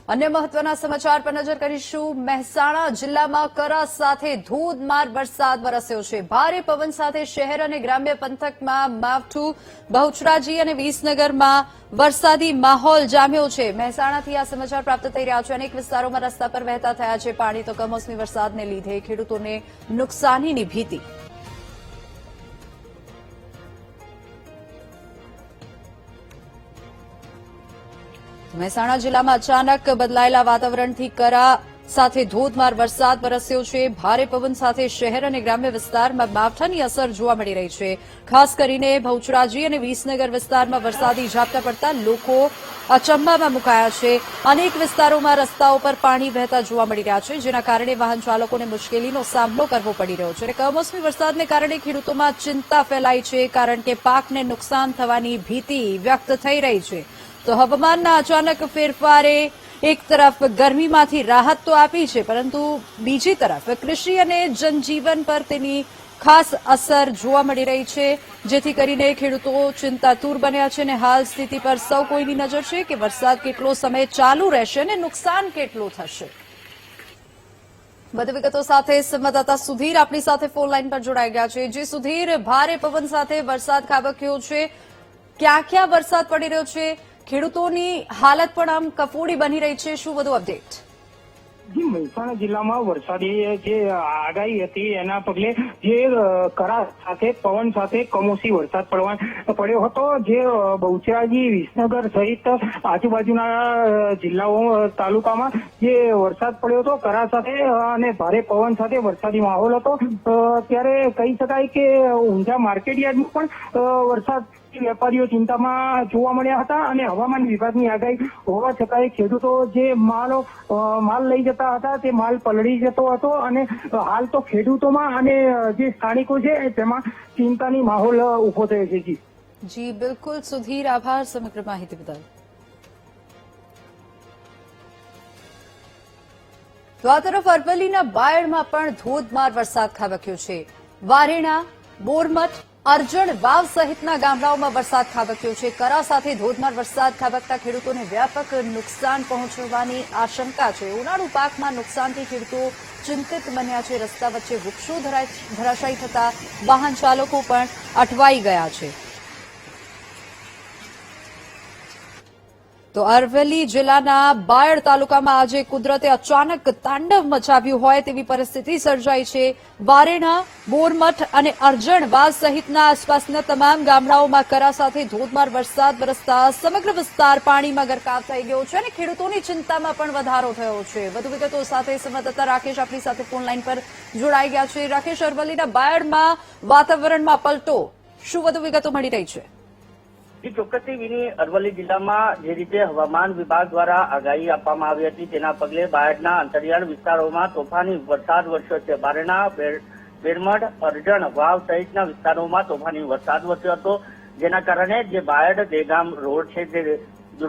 अन्य महत्वना समाचार पर नजर करीशुं। મહેસાણા જિલ્લામાં કરા સાથે ધોધમાર વરસાદ વરસ્યો છે। ભારે પવન સાથે શહેર અને ગ્રામ્ય પંથકમાં માવઠું, બહુચરાજી અને વિસનગરમાં વરસાદી માહોલ જામ્યો છે। મહેસાણાથી આ સમાચાર પ્રાપ્ત થઈ રહ્યા છે। અનેક વિસ્તારોમાં રસ્તા પર વહેતા થયા છે પાણી। તો કમોસમી વરસાદને લીધે ખેડૂતોને નુકસાનીની ભીતિ। મહેસાણા જિલ્લામાં અચાનક બદલાયેલા વાતાવરણથી કરા સાથે ધોધમાર વરસાદ વરસ્યો છે। ભારે પવન સાથે શહેર અને ગ્રામ્ય વિસ્તારમાં માવઠાની અસર જોવા મળી રહી છે। ખાસ કરીને બહુચરાજી અને વિસનગર વિસ્તારમાં વરસાદી ઝાપટા પડતા લોકો અચંબામાં મુકાયા છે। અનેક વિસ્તારોમાં રસ્તાઓ પર પાણી વહેતા જોવા મળી રહ્યા છે, જેના કારણે વાહન ચાલકોને મુશ્કેલીનો સામનો કરવો પડી રહ્યો છે। કમોસમી વરસાદને કારણે ખેડૂતોમાં ચિંતા ફેલાઈ છે, કારણ કે પાકને નુકસાન થવાની ભીતિ વ્યક્ત થઈ રહી છે। તો હવામાનના અચાનક ફેરફારે એક તરફ ગરમીમાંથી રાહત તો આપી છે, પરંતુ બીજી તરફ કૃષિ અને જનજીવન પર તેની ખાસ અસર જોવા મળી રહી છે, જેથી કરીને ખેડૂતો ચિંતાતુર બન્યા છે। અને હાલ સ્થિતિ પર સૌ કોઈની નજર છે કે વરસાદ કેટલો સમય ચાલુ રહેશે અને નુકસાન કેટલું થશે। વધુ વિગતો સાથે સંવાદદાતા સુધીર આપણી સાથે ફોન લાઈન પર જોડાઈ ગયા છે। જે સુધીર, ભારે પવન સાથે વરસાદ ખાબક્યો છે, ક્યાં ક્યાં વરસાદ પડી રહ્યો છે, ખેડૂતોની હાલત પણ આમ કફોડી બની રહી છે, શું વધુ અપડેટ? જી, મહેસાણા જિલ્લામાં વરસાદી જે આગાહી હતી એના પગલે જે કરા સાથે પવન સાથે કમોસમી વરસાદ પડ્યો હતો। જે બહુચરાજી, વિસનગર સહિત આજુબાજુના જિલ્લાઓ તાલુકામાં જે વરસાદ પડ્યો હતો કરા સાથે અને ભારે પવન સાથે વરસાદી માહોલ હતો। ત્યારે કહી શકાય કે ઊંઝા માર્કેટયાર્ડમાં પણ વરસાદ વેપારીઓ ચિંતામાં જોવા મળ્યા હતા। અને હવામાન વિભાગની આગાહી હોવા છતાંય ખેડૂતો જે માલ લઈ જતા હતા તે માલ પલળી જતો હતો। અને હાલ તો ખેડૂતોમાં અને જે સ્થાનિકો છે તેમાં ચિંતાની માહોલ ઉભો થયો છે। જી બિલકુલ સુધીર, આભાર સમગ્ર માહિતી બદલ। તો આ તરફ અરવલ્લીના બાયડમાં પણ ધોધમાર વરસાદ ખાબક્યો છે। વારેણા, બોરમઠ, અરજણ, વાવ સહિતના ગામડાઓમાં વરસાદ ખાબક્યો છે। કરા સાથે ધોધમાર વરસાદ ખાબકતા ખેડૂતોને વ્યાપક નુકસાન પહોંચવાની આશંકા છે। ઉનાળુ પાકમાં નુકસાનથી ખેડૂતો ચિંતિત બન્યા છે। રસ્તા વચ્ચે વૃક્ષો ધરાશાયી થતા વાહન ચાલકો પણ અટવાઈ ગયા છે। તો અરવલ્લી જિલ્લાના બાયડ તાલુકામાં આજે કુદરતે અચાનક તાંડવ મચાવ્યું હોય તેવી પરિસ્થિતિ સર્જાઈ છે। વારેણા, બોરમઠ અને અરજણ, વાવ સહિતના આસપાસના તમામ ગામડાઓમાં કરા સાથે ધોધમાર વરસાદ વરસતા સમગ્ર વિસ્તાર પાણીમાં ગરકાવ થઈ ગયો છે અને ખેડૂતોની ચિંતામાં પણ વધારો થયો છે। વધુ વિગતો સાથે સંવાદદાતા રાકેશ આપણી સાથે ફોન લાઈન પર જોડાઈ ગયા છે। રાકેશ, અરવલ્લીના બાયડમાં વાતાવરણમાં પલટો, શું વધુ વિગતો મળી રહી છે? ચોક્કસથી વિની, અરવલ્લી જિલ્લામાં જે રીતે હવામાન વિભાગ દ્વારા આગાહી આપવામાં આવી હતી તેના પગલે બાયડના અંતરિયાળ વિસ્તારોમાં તોફાની વરસાદ વરસ્યો છે। બારેણા, બેરમઠ, અરજણ, વાવ સહિતના વિસ્તારોમાં તોફાની વરસાદ વરસ્યો હતો, જેના કારણે જે બાયડ દેગામ રોડ છે તે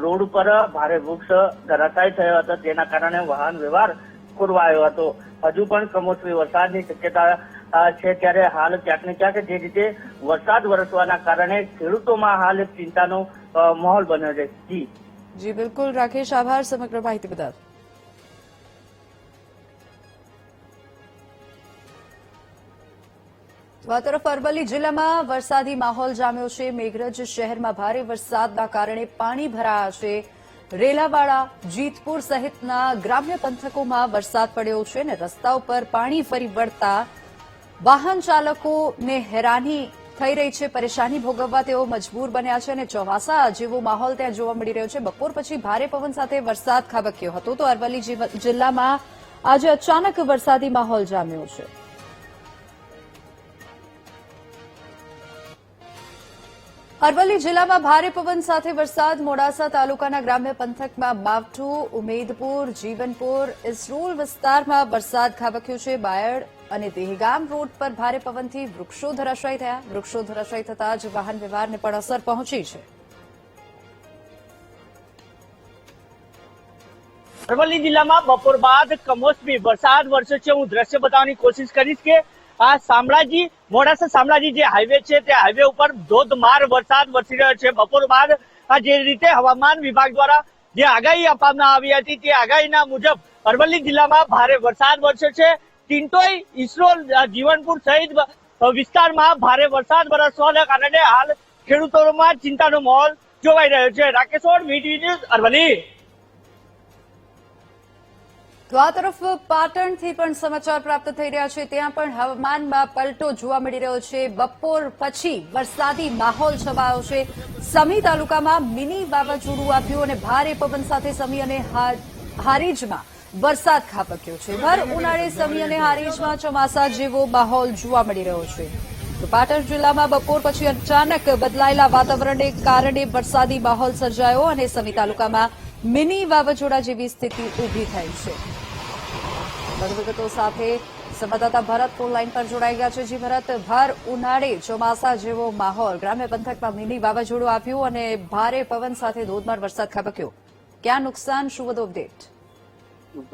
રોડ ઉપર ભારે વૃક્ષ ધરાશાયી થયો હતો, જેના કારણે વાહન વ્યવહાર ખોરવાયો હતો। હજુ પણ કમોસમી વરસાદની શક્યતા છે, ત્યારે હાલ ક્યાંક ને ક્યાંક જે રીતે વરસાદ વરસવાના કારણે ખેડૂતોમાં હાલ ચિંતાનો માહોલ બન્યો છે। જી બિલકુલ રાકેશ, આભાર સમગ્ર માહિતી બદલ। આ તરફ અરવલ્લી જિલ્લામાં વરસાદી માહોલ જામ્યો છે। મેઘરજ શહેરમાં ભારે વરસાદના કારણે પાણી ભરાયા છે। રેલાવાડા, જીતપુર સહિતના ગ્રામ્ય પંથકોમાં વરસાદ પડ્યો છે અને રસ્તાઓ પર પાણી ફરી વળતા વાહન ચાલકોને હેરાની થઈ રહી છે। પરેશાની ભોગવવા તેઓ મજબૂર બન્યા છે અને ચોમાસા જેવો માહોલ ત્યાં જોવા મળી રહ્યો છે। બપોર પછી ભારે પવન સાથે વરસાદ ખાબક્યો હતો। તો અરવલ્લી જિલ્લામાં આજે અચાનક વરસાદી માહોલ જામ્યો છે। અરવલ્લી જિલ્લામાં ભારે પવન સાથે વરસાદ। મોડાસા તાલુકાના ગ્રામ્ય પંથકમાં માવઠું, ઉમેદપુર, જીવનપુર, ઇસરોલ વિસ્તારમાં વરસાદ ખાબક્યો છે। બાયડ અને દેહગામ રોડ પર ભારે પવનથી વૃક્ષો ધરાશાયી થયા। વૃક્ષો ધરાશાયી થતા જ વાહન વ્યવહારને પણ અસર પહોંચી છે। અરવલ્લી જિલ્લામાં બપોર બાદ કમોસમી વરસાદ વરસ્યો છે। હું દ્રશ્ય બતાવવાની કોશિશ કરીશ કે આ શામળાજી, મોડાસા શામળાજી જે હાઈવે છે તે હાઈવે ઉપર ધોધમાર વરસાદ વરસી રહ્યો છે। બપોર બાદ આ જે રીતે હવામાન વિભાગ દ્વારા જે આગાહી આપવામાં આવી હતી તે આગાહીના મુજબ અરવલ્લી જિલ્લામાં ભારે વરસાદ વરસ્યો છે. ટિન્ટોઈ, ઈસરોલ, જીવનપુર સહિત વિસ્તારમાં ભારે વરસાદ વરસવાના કારણે હાલ ખેડૂતોમાં ચિંતાનો માહોલ જોવાઈ રહ્યો છે. Rakesh odd, VTV news, Aravalli. તો આ તરફ પાટણથી પણ સમાચાર પ્રાપ્ત થઈ રહ્યા છે. ત્યાં પણ હવામાનમાં પલટો જોવા મળી રહ્યો છે. બપોર પછી વરસાદી માહોલ છવાયો છે. સમી તાલુકામાં મિની વાવાઝોડું આવ્યું અને ભારે પવન સાથે સમી અને હારીજમાં વરસાદ ખાબક્યો છે. ભર ઉનાળે સમી અને હારીજમાં ચોમાસા જેવો માહોલ જોવા મળી રહ્યો છે. તો પાટણ જિલ્લામાં બપોર પછી અચાનક બદલાયેલા વાતાવરણને કારણે વરસાદી માહોલ સર્જાયો અને સમી તાલુકામાં મિની વાવાઝોડા જેવી સ્થિતિ ઉભી થઈ છે. વધુ વિગતો સાથે સંવાદદાતા ભરત ફોન લાઈન પર જોડાઈ ગયા છે. જી ભરત, ભર ઉનાળે ચોમાસા જેવો માહોલ, ગ્રામ્ય પંથકમાં મિની વાવાઝોડું આવ્યું અને ભારે પવન સાથે ધોધમાર વરસાદ ખાબક્યો. ક્યાં નુકસાન, શું વધુ અપડેટ?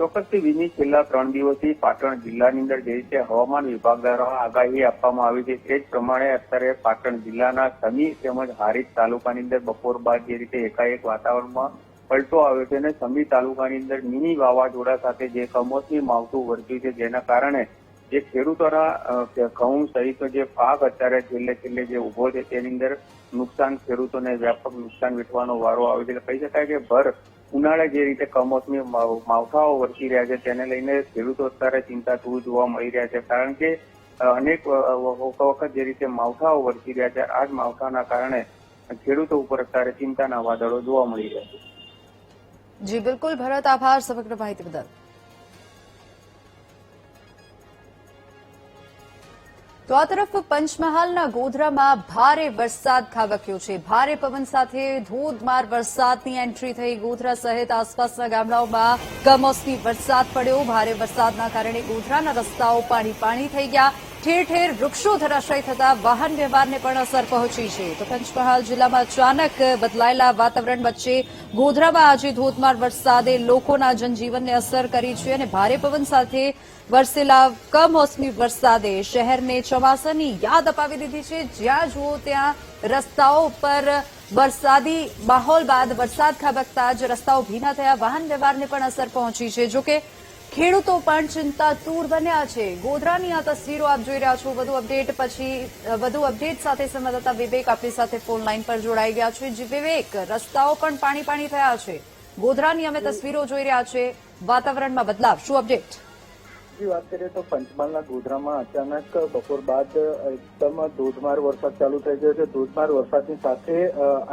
ચોક્કસથી વિની છેલ્લા 3 દિવસથી પાટણ જિલ્લાની અંદર જે રીતે હવામાન વિભાગ દ્વારા આગાહી આપવામાં આવી છે તે જ પ્રમાણે અત્યારે પાટણ જિલ્લાના સમી તેમજ હારીજ તાલુકાની અંદર બપોર બાદ જે રીતે એકાએક વાતાવરણમાં પલટો આવ્યો છે અને સમી તાલુકાની અંદર મિની વાવાઝોડા સાથે જે કમોસમી માવઠું વરસ્યું છે, જેના કારણે જે ખેડૂતોના ઘઉં સહિત જે પાક અત્યારે છેલ્લે જે ઉભો છે તેની અંદર નુકસાન, ખેડૂતોને વ્યાપક નુકસાન વેઠવાનો વારો આવે છે. કહી શકાય કે ભર ઉનાળે જે રીતે કમોસમી માવઠાઓ વરસી રહ્યા છે તેને લઈને ખેડૂતો અત્યારે ચિંતાતુર જોવા મળી રહ્યા છે. કારણ કે અનેક વખત જે રીતે માવઠાઓ વરસી રહ્યા છે, આ જ માવઠાના કારણે ખેડૂતો ઉપર અત્યારે ચિંતાના વાદળો જોવા મળી રહ્યા છે. જી બિલકુલ ભરત, આભાર સમગ્ર માહિતી બદલ. તો આ તરફ પંચમહાલના ગોધરામાં ભારે વરસાદ ખાબક્યો છે. ભારે પવન સાથે ધોધમાર વરસાદની એન્ટ્રી થઈ. ગોધરા સહિત આસપાસના ગામડાઓમાં કમોસમી વરસાદ પડ્યો. ભારે વરસાદના કારણે ગોધરાના રસ્તાઓ પાણી થઈ ગયા. ઠેર ઠેર વૃક્ષો ધરાશાયી થતા વાહન વ્યવહારને પણ અસર પહોંચી છે. તો પંચમહાલ જિલ્લામાં અચાનક બદલાયેલા વાતાવરણ વચ્ચે ગોધરામાં આજે ધોધમાર વરસાદે લોકોના જનજીવનને અસર કરી છે અને ભારે પવન સાથે વરસેલા કમોસમી વરસાદે શહેરને ચોમાસાની યાદ અપાવી દીધી છે. જ્યાં જુઓ ત્યાં રસ્તાઓ પર વરસાદી માહોલ બાદ વરસાદ ખાબકતા જ રસ્તાઓ ભીના થયા. વાહન વ્યવહારને પણ અસર પહોંચી છે. જોકે ખેડૂતો પણ ચિંતાતુર બન્યા છે. ગોધરાની આ તસવીરો આપ જોઈ રહ્યા છો. વધુ અપડેટ સાથે સંવાદદાતા વિવેક આપણી સાથે ફોન લાઈન પર જોડાઈ ગયા છે. જી વિવેક, રસ્તાઓ પણ પાણી થયા છે. ગોધરાની અમે તસવીરો જોઈ રહ્યા છે. વાતાવરણમાં બદલાવ, શું અપડેટ? વાત કરીએ તો પંચમહાલના ગોધરામાં અચાનક બપોર બાદ એકદમ ધોધમાર વરસાદ ચાલુ થઈ ગયો છે. ધોધમાર વરસાદની સાથે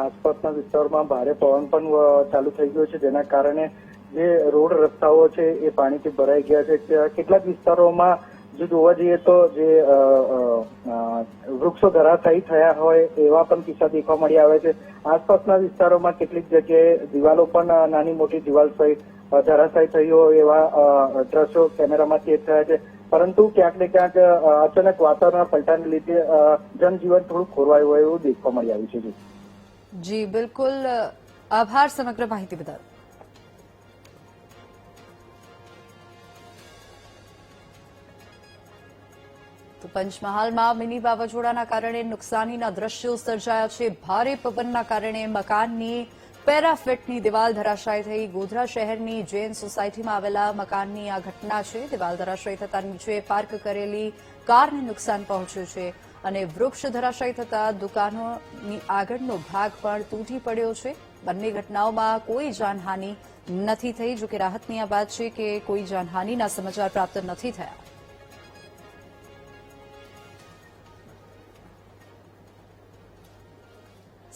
આસપાસના વિસ્તારોમાં ભારે પવન પણ ચાલુ થઈ ગયો છે, જેના કારણે જે રોડ રસ્તાઓ છે એ પાણીથી ભરાઈ ગયા છે. કેટલાક વિસ્તારોમાં જો જોવા જઈએ તો જે વૃક્ષો ધરાશાયી થયા હોય એવા પણ કિસ્સા દેખવા મળી આવે છે. આસપાસના વિસ્તારોમાં કેટલીક જગ્યાએ દિવાલો પણ નાની મોટી દિવાલ સહિત ધરાશાયી થઈ હોય એવા દ્રશ્યો કેમેરામાં કેદ થયા છે. પરંતુ ક્યાંક ને ક્યાંક અચાનક વાતાવરણ પલટાને લીધે જનજીવન થોડું ખોરવાયું હોય એવું દેખવા મળી આવ્યું છે. જી બિલકુલ, આભાર સમગ્ર માહિતી બદલ. તો પંચમહાલમાં મિની વાવાઝોડાના કારણે નુકસાનીના દ્રશ્યો સર્જાયા છે. ભારે પવનના કારણે મકાનની પેરાફિટની દિવાલ ધરાશાયી થઈ. ગોધરા શહેરની જૈન સોસાયટીમાં આવેલા મકાનની આ ઘટના છે. દિવાલ ધરાશાયી થતા નીચે પાર્ક કરેલી કારને નુકસાન પહોંચ્યું છે અને વૃક્ષ ધરાશાયી થતા દુકાનોની આગળનો ભાગ પણ તૂટી પડ્યો છે. બંને ઘટનાઓમાં કોઈ જાનહાનિ નથી થઈ. જોકે રાહતની આ વાત છે કે કોઈ જાનહાનિના સમાચાર પ્રાપ્ત નથી થયા.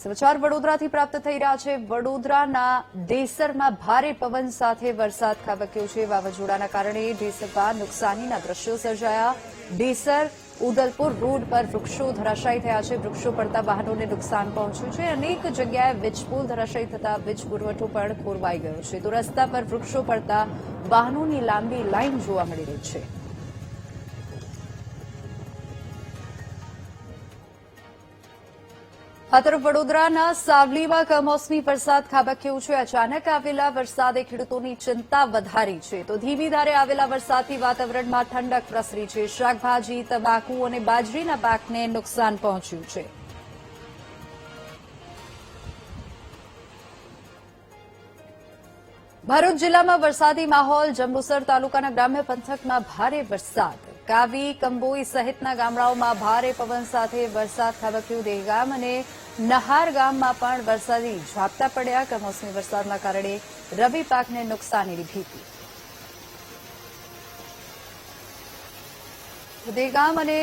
સમાચાર વડોદરાથી પ્રાપ્ત થઈ રહ્યા છે. વડોદરાના ડેસરમાં ભારે પવન સાથે વરસાદ ખાબક્યો છે. વાવાઝોડાના કારણે ડેસરમાં નુકસાનીના દ્રશ્યો સર્જાયા. ડેસર ઉદલપુર રોડ પર વૃક્ષો ધરાશાયી થયા છે. વૃક્ષો પડતા વાહનોને નુકસાન પહોંચ્યું છે. અનેક જગ્યાએ વીજપોલ ધરાશાયી થતા વીજ પુરવઠો પણ ખોરવાઈ ગયો છે. તો રસ્તા પર વૃક્ષો પડતા વાહનોની લાંબી લાઈન જોવા મળી રહી છે. આ તરફ વડોદરાના સાવલીમાં કમોસમી વરસાદ ખાબક્યો છે. અચાનક આવેલા વરસાદે ખેડૂતોની ચિંતા વધારી છે. તો ધીમી ધારે આવેલા વરસાદથી વાતાવરણમાં ઠંડક પ્રસરી છે. શાકભાજી, તમાકુ અને બાજરીના પાકને નુકસાન પહોંચ્યું છે. ભરૂચ જિલ્લામાં વરસાદી માહોલ જંબુસર તાલુકાના ગ્રામ્ય પંથકમાં ભારે વરસાદ કાવી કંબોઈ સહિતના ગામડાઓમાં ભારે પવન સાથે વરસાદ ખાબક્યું દહેગામ અને નહાર ગામમાં પણ વરસાદી ઝાપટા પડ્યા કમોસમી વરસાદના કારણે રવિ પાકને નુકસાનીની ભીતિ દહેગામ અને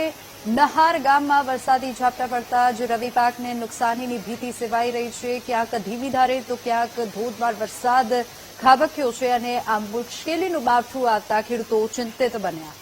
નહાર ગામમાં વરસાદી ઝાપટા પડતા જ રવિ પાકને નુકસાનીની ભીતિ સેવાઈ રહી છે ક્યાંક ધીમી ધારે તો ક્યાંક ધોધમાર વરસાદ ખાબક્યો છે અને આ મુશ્કેલીનું માવઠું આવતા ખેડૂતો ચિંતિત બન્યા